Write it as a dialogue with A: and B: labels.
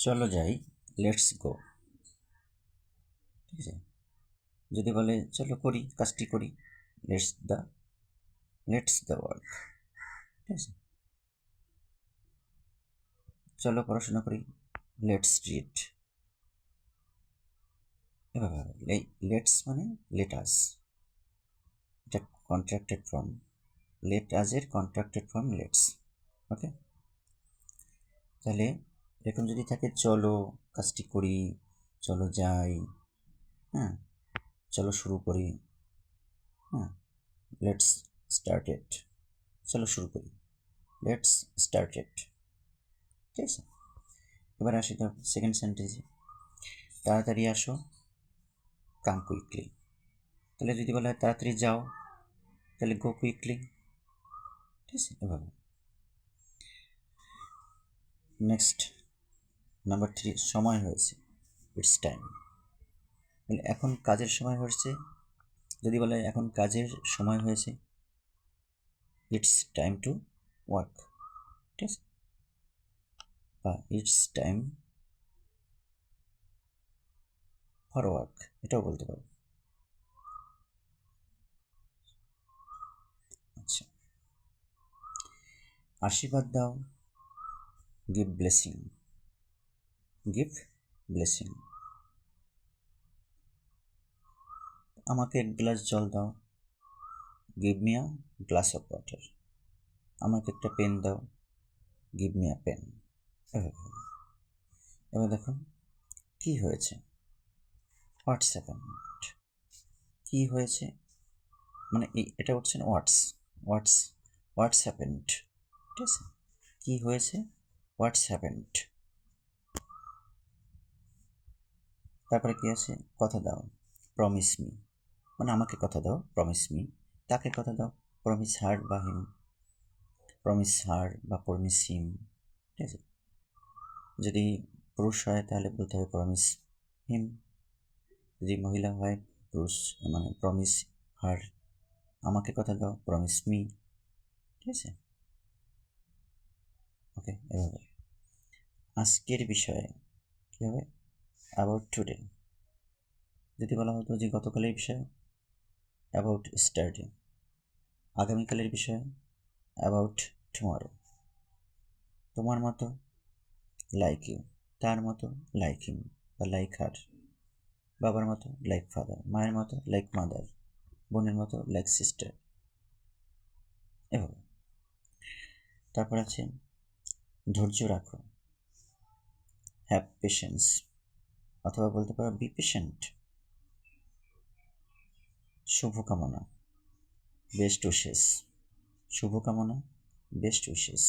A: চলো যাই, let's go. ঠিক আছে, যদি বলে চলো করি, কাজটি করি, লেটস দ্য ওয়ার্ক। ঠিক আছে, চলো পড়াশোনা করি, লেটস রিড। এভাবে লেটস মানে লেটাস, এটা কন্ট্রাক্টেড ফর্ম। লেটাসের কন্ট্রাক্টেড ফর্ম লেটস। ওকে, তাহলে এরকম যদি থাকে চলো কাজটি করি, চলো যাই, হ্যাঁ, চলো শুরু করি, হ্যাঁ, লেটস স্টার্টেড, চলো শুরু করি, লেটস স্টার্টেড। ঠিক আছে, এবার আসি তো সেকেন্ড সেন্টেন্সে, তাড়াতাড়ি আসো, কাম কুইকলি। তাহলে যদি বলা হয় তাড়াতাড়ি যাও, তাহলে গো কুইকলি। ঠিক আছে, এভাবে। নেক্সট নাম্বার 3, সময় হয়েছে, ইটস টাইম। এখন কাজের সময় হয়েছে, যদি বলা হয় এখন কাজের সময় হয়েছে, ইটস টাইম টু ওয়ার্ক। ঠিক আছে, বা ইটস টাইম ফর ওয়ার্ক, এটাও বলতে পারো। আচ্ছা, আশীর্বাদ দাও, গিভ ব্লেসিং, গিভ ব্লেসিং। আমাকে এক গ্লাস জল দাও, give me a glass of water. আমাকে একটা পেন দাও, গিভ মি আ পেন। এবার দেখুন কি হয়েছে, হোয়াটস হ্যাপেন্ড। কি হয়েছে মানে এটা হচ্ছে হোয়াটস হোয়াটস হ্যাপেন্ড। ঠিক আছে, কি হয়েছে, হোয়াটস হ্যাপেন্ড। তারপরে কি আছে, কথা দাও, প্রমিস মি, মানে আমাকে কথা দাও, প্রমিস মি। তাকে কথা দাও, প্রমিস হার বা হিম, প্রমিস হার বা প্রমিস হিম। ঠিক আছে, যদি পুরুষ হয় তাহলে বলতে হবে প্রমিস হিম, যদি মহিলা হয় পুরুষ মানে প্রমিস হার। আমাকে কথা দাও, প্রমিস মি। ঠিক আছে, ওকে, এভাবে। আজকের বিষয়ে কী হবে, অ্যাবাউট টুডে। যদি বলা হতো যে গতকালের বিষয়ে, অ্যাবাউট স্টারডে। আগামীকালের বিষয়ে, অ্যাবাউট টুমরো। তোমার মতো, লাইক ইউ। তার মতো, লাইক হিম বা লাইক হার। বাবার মতো, লাইক ফাদার। মায়ের মতো, লাইক মাদার। বোনের মতো, লাইক সিস্টার। এভাবে। তারপর আছে ধৈর্য রাখো, হ্যাভ পেশেন্স, অথবা বলতে পারো বি পেশেন্ট। শুভকামনা, বেস্ট উইশেস। শুভকামনা, বেস্ট উইশেস।